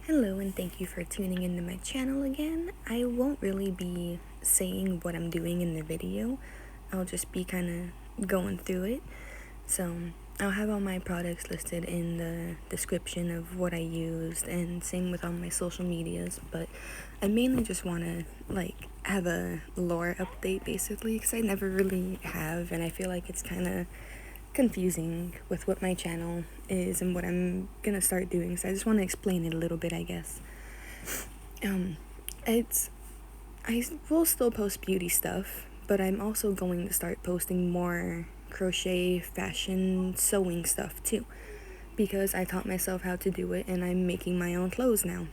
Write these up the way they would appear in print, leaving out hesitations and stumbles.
Hello and thank you for tuning into my channel again. I won't really be saying what I'm doing in the video. I'll just be kind of going through it. So I'll have all my products listed in the description of what I used, and same with all my social medias, but I mainly just want to have a lore update basically, because I never really have, and I feel like it's kind of confusing with what my channel is and what I'm gonna start doing, so I just want to explain it a little bit, I guess. I will still post beauty stuff, but I'm also going to start posting more crochet, fashion, sewing stuff too, because I taught myself how to do it and I'm making my own clothes now.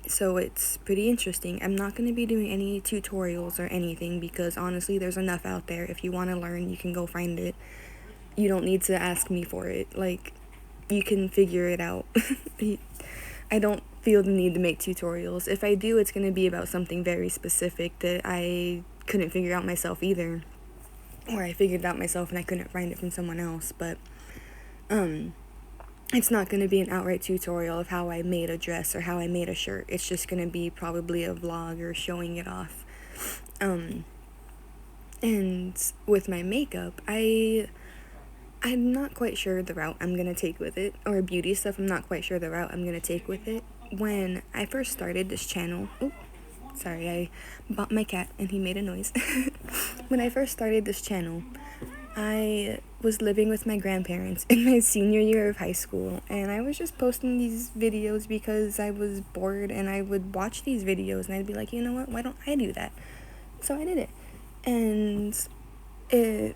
So it's pretty interesting. I'm not going to be doing any tutorials or anything because honestly there's enough out there. If you want to learn, you can go find it. You don't need to ask me for it. You can figure it out. I don't feel the need to make tutorials. If I do, it's going to be about something very specific that I couldn't figure out myself either. Or I figured it out myself and I couldn't find it from someone else. But it's not going to be an outright tutorial of how I made a dress or how I made a shirt. It's just going to be probably a vlog or showing it off. And with my makeup, I'm not quite sure the route I'm going to take with it, or beauty stuff, I'm not quite sure the route I'm going to take with it. When I first started this channel, I bought my cat and he made a noise. When I first started this channel, I was living with my grandparents in my senior year of high school, and I was just posting these videos because I was bored, and I would watch these videos and I'd be like, you know what, why don't I do that? So I did it, and it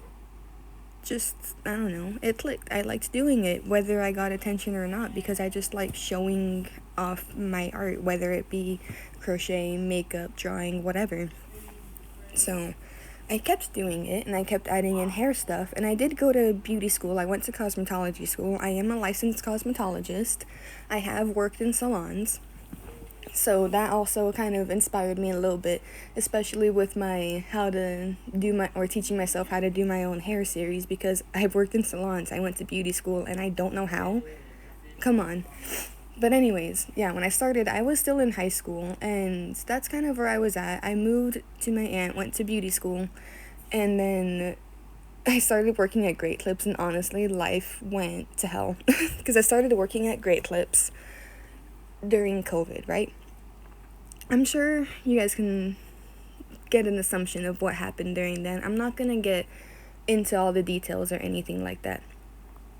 just, I don't know, it clicked. I liked doing it, whether I got attention or not, because I just like showing off my art, whether it be crochet, makeup, drawing, whatever. So I kept doing it, and I kept adding in hair stuff, and I did go to beauty school. I went to cosmetology school. I am a licensed cosmetologist. I have worked in salons. So that also kind of inspired me a little bit, especially with my teaching myself how to do my own hair series, because I've worked in salons. I went to beauty school and I don't know how. Come on. But anyways, yeah, when I started, I was still in high school, and that's kind of where I was at. I moved to my aunt, went to beauty school, and then I started working at Great Clips, and honestly, life went to hell. Because I started working at Great Clips during COVID, right? I'm sure you guys can get an assumption of what happened during then. I'm not going to get into all the details or anything like that.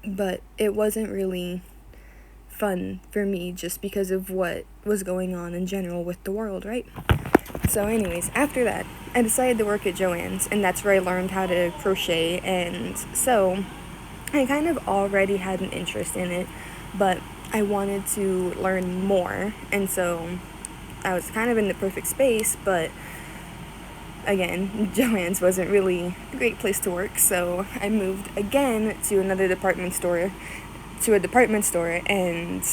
But it wasn't really fun for me just because of what was going on in general with the world, right? So anyways, after that, I decided to work at Joann's, and that's where I learned how to crochet, and so I kind of already had an interest in it, but I wanted to learn more, and so I was kind of in the perfect space, but again, Joann's wasn't really a great place to work, so I moved again to a department store, and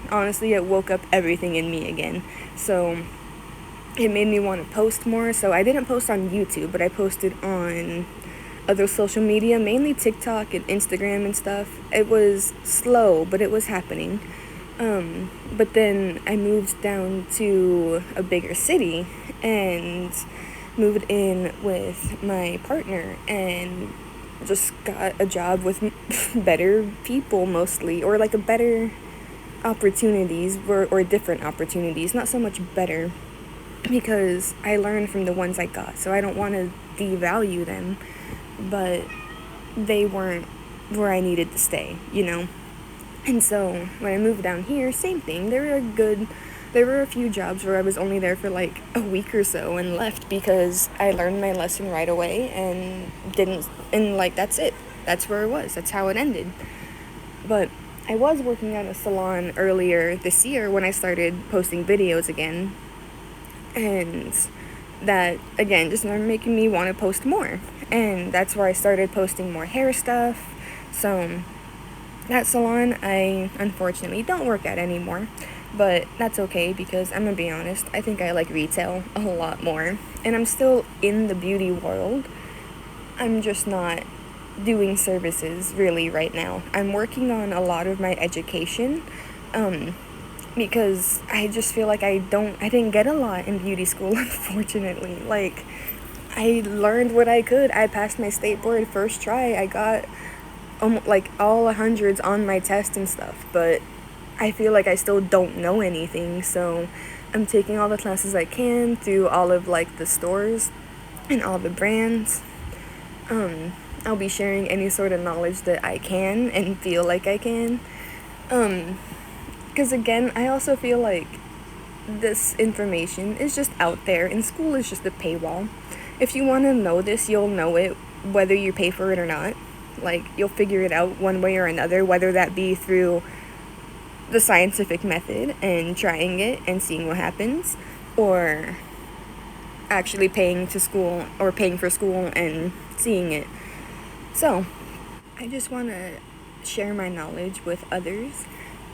honestly, it woke up everything in me again. So it made me want to post more. So I didn't post on YouTube, but I posted on other social media, mainly TikTok and Instagram and stuff. It was slow, but it was happening. But then I moved down to a bigger city and moved in with my partner and just got a job with better people mostly, or like a better opportunities, or different opportunities, not so much better, because I learned from the ones I got, so I don't want to devalue them, but they weren't where I needed to stay, you know? And so when I moved down here, same thing. There were a few jobs where I was only there for like a week or so and left because I learned my lesson right away and that's it. That's where it was. That's how it ended. But I was working at a salon earlier this year when I started posting videos again. And that, again, just started making me want to post more. And that's where I started posting more hair stuff. So that salon, I unfortunately don't work at anymore, but that's okay because I'm gonna be honest, I think I like retail a lot more, and I'm still in the beauty world. I'm just not doing services really right now. I'm working on a lot of my education, because I just feel like I didn't get a lot in beauty school, unfortunately. Like, I learned what I could. I passed my state board first try. I got like all hundreds on my test and stuff, but I feel like I still don't know anything. So I'm taking all the classes I can through all of like the stores and all the brands. I'll be sharing any sort of knowledge that I can and feel like I can. Because again, I also feel like this information is just out there, and school is just a paywall. If you want to know this, you'll know it whether you pay for it or not. Like, you'll figure it out one way or another, whether that be through the scientific method and trying it and seeing what happens, or actually paying for school and seeing it. So, I just want to share my knowledge with others,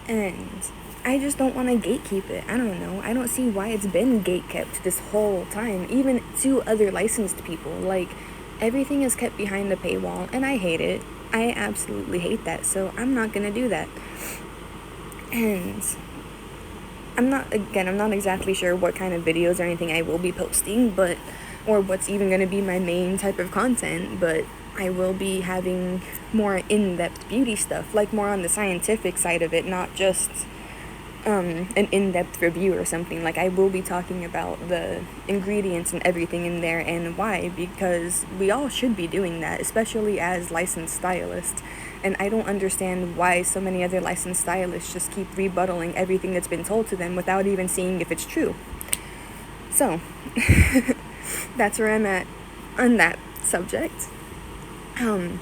and I just don't want to gatekeep it. I don't know. I don't see why it's been gatekept this whole time, even to other licensed people. Like, everything is kept behind the paywall, and I hate it. I absolutely hate that, so I'm not gonna do that. And I'm not exactly sure what kind of videos or anything I will be posting, or what's even gonna be my main type of content, but I will be having more in-depth beauty stuff, like more on the scientific side of it, not just an in-depth review or something. Like, I will be talking about the ingredients and everything in there and why, because we all should be doing that, especially as licensed stylists. And I don't understand why so many other licensed stylists just keep rebuttaling everything that's been told to them without even seeing if it's true. So, that's where I'm at on that subject. On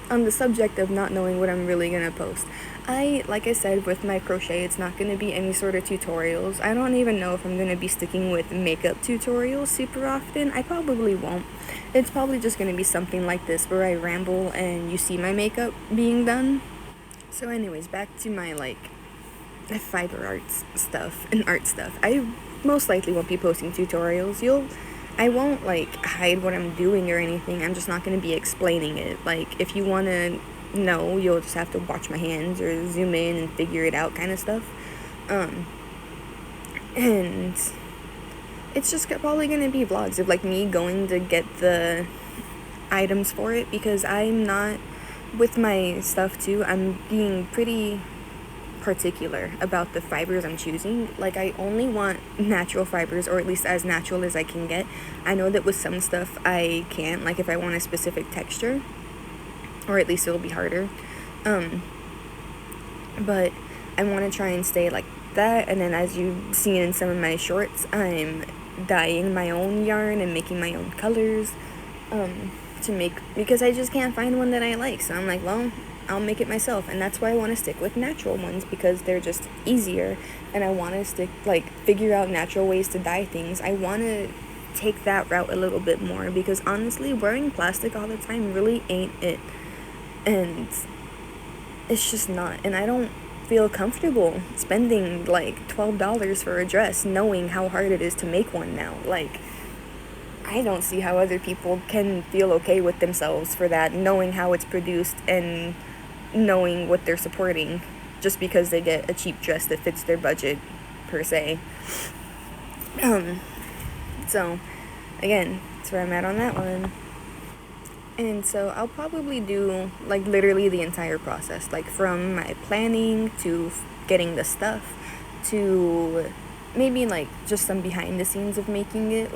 the subject of not knowing what I'm really gonna post, like I said, with my crochet, it's not gonna be any sort of tutorials. I don't even know if I'm gonna be sticking with makeup tutorials super often. I probably won't. It's probably just gonna be something like this where I ramble and you see my makeup being done. So anyways, back to my fiber arts stuff and art stuff. I most likely won't be posting tutorials. I won't hide what I'm doing or anything. I'm just not going to be explaining it. Like, if you want to know, you'll just have to watch my hands or zoom in and figure it out kind of stuff. And it's just probably going to be vlogs of me going to get the items for it, because I'm not, with my stuff too, I'm being pretty particular about the fibers I'm choosing. Like, I only want natural fibers, or at least as natural as I can get. I know that with some stuff I can't, like if I want a specific texture, or at least it'll be harder. But I want to try and stay like that. And then, as you've seen in some of my shorts, I'm dyeing my own yarn and making my own colors because I just can't find one that I like. So I'm like, well, I'll make it myself, and that's why I want to stick with natural ones, because they're just easier, and I want to figure out natural ways to dye things. I want to take that route a little bit more, because honestly, wearing plastic all the time really ain't it, and it's just not, and I don't feel comfortable spending $12 for a dress, knowing how hard it is to make one now. I don't see how other people can feel okay with themselves for that, knowing how it's produced and knowing what they're supporting, just because they get a cheap dress that fits their budget, per se. So, again, that's where I'm at on that one. And so I'll probably do, literally the entire process, from my planning to getting the stuff to maybe, just some behind the scenes of making it,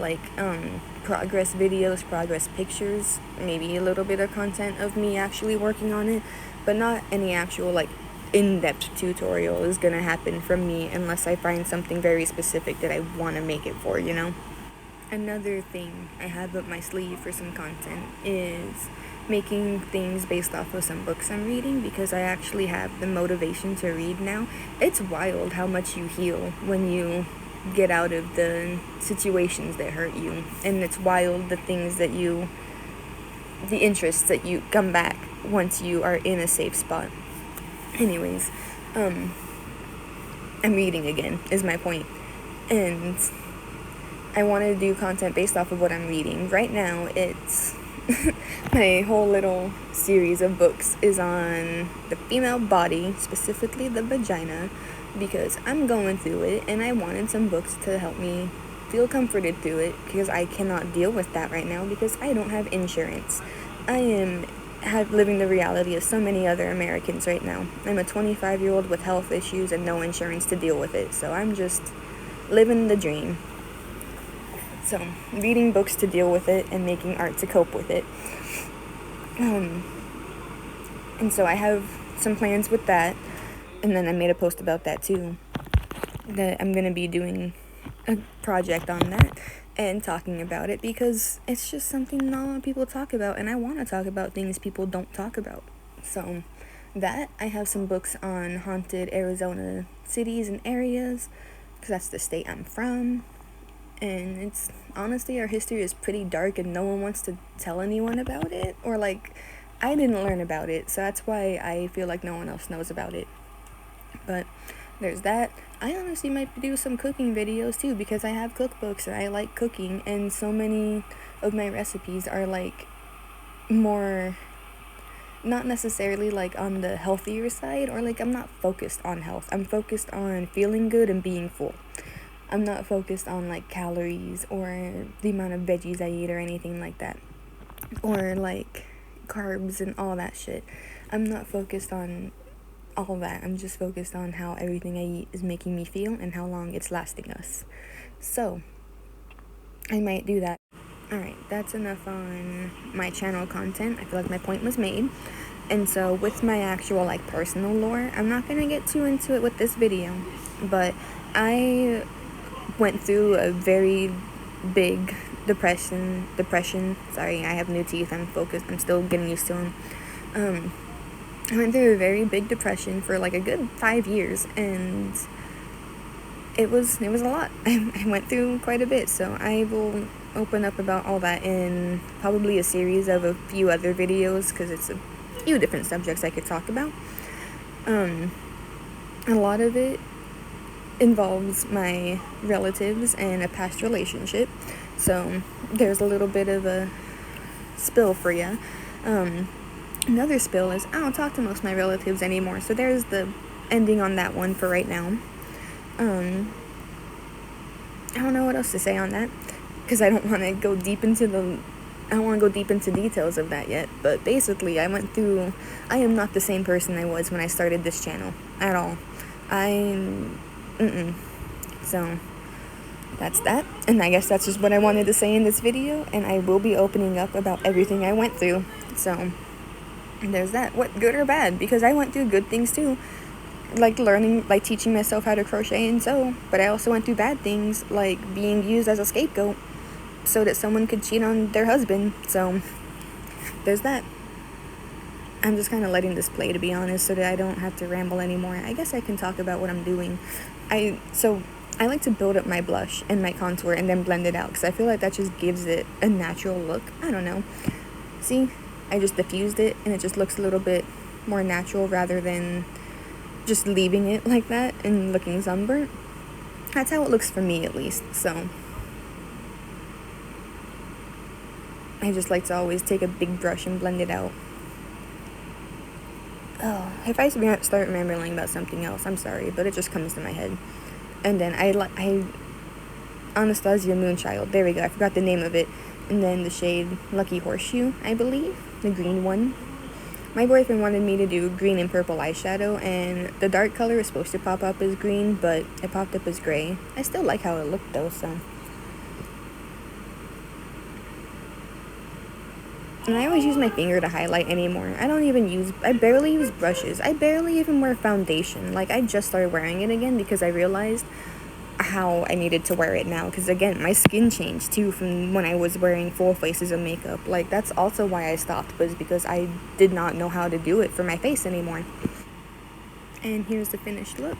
progress videos, progress pictures, maybe a little bit of content of me actually working on it, but not any actual, in-depth tutorial is gonna happen from me unless I find something very specific that I want to make it for, Another thing I have up my sleeve for some content is making things based off of some books I'm reading, because I actually have the motivation to read now. It's wild how much you heal when you get out of the situations that hurt you, and it's wild the interests that you come back once you are in a safe spot. Anyways, I'm reading again is my point, and I want to do content based off of what I'm reading. Right now, it's my whole little series of books is on the female body, specifically the vagina, because I'm going through it and I wanted some books to help me feel comforted through it, because I cannot deal with that right now because I don't have insurance. I am living the reality of so many other Americans right now. I'm a 25-year-old with health issues and no insurance to deal with it, so I'm just living the dream. So, reading books to deal with it and making art to cope with it. And so I have some plans with that, and then I made a post about that too, that I'm going to be doing a project on that and talking about it, because it's just something not a lot of people talk about, and I want to talk about things people don't talk about. So that, I have some books on haunted Arizona cities and areas, because that's the state I'm from, and it's honestly, our history is pretty dark and no one wants to tell anyone about it, or like, I didn't learn about it, so that's why I feel like no one else knows about it. But there's that. I honestly might do some cooking videos too, because I have cookbooks and I like cooking, and so many of my recipes are like more, not necessarily like on the healthier side, or like I'm not focused on health. I'm focused on feeling good and being full. I'm not focused on like calories or the amount of veggies I eat or anything like that, or like carbs and all that shit. I'm not focused on all that. I'm just focused on how everything I eat is making me feel and how long it's lasting us. So I might do that. Alright, that's enough on my channel content. I feel like my point was made. And so with my actual like personal lore, I'm not gonna get too into it with this video, but I went through a very big depression. Sorry, I have new teeth. I'm focused. I'm still getting used to them. I went through a very big depression for like a good 5 years, and it was a lot. I went through quite a bit, so I will open up about all that in probably a series of a few other videos, because it's a few different subjects I could talk about. A lot of it involves my relatives and a past relationship, so there's a little bit of a spill for you. Another spill is I don't talk to most of my relatives anymore, so there's the ending on that one for right now. I don't know what else to say on that, because I don't want to go deep into details of that yet, but basically I am not the same person I was when I started this channel at all. So that's that, and I guess that's just what I wanted to say in this video, and I will be opening up about everything I went through. So there's that. What, good or bad? Because I went through good things too, like learning, like teaching myself how to crochet and sew, but I also went through bad things, like being used as a scapegoat so that someone could cheat on their husband. So there's that. I'm just kind of letting this play, to be honest, so that I don't have to ramble anymore. I guess I can talk about what I'm doing. I like to build up my blush and my contour and then blend it out, because I feel like that just gives it a natural look. I don't know. See? I just diffused it, and it just looks a little bit more natural rather than just leaving it like that and looking sunburnt. That's how it looks for me, at least. So I just like to always take a big brush and blend it out. Oh, if I start rambling about something else, I'm sorry, but it just comes to my head. And then Anastasia Moonchild, there we go, I forgot the name of it. And then the shade Lucky Horseshoe, I believe, the green one. My boyfriend wanted me to do green and purple eyeshadow, and the dark color is supposed to pop up as green, but it popped up as gray. I still like how it looked though, so. And I always use my finger to highlight anymore. I barely use brushes. I barely even wear foundation. Like, I just started wearing it again because I realized how I needed to wear it now, because again, my skin changed too from when I was wearing full faces of makeup. Like, that's also why I stopped, was because I did not know how to do it for my face anymore. And here's the finished look.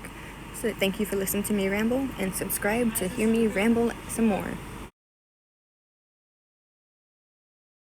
So thank you for listening to me ramble, and subscribe to hear me ramble some more.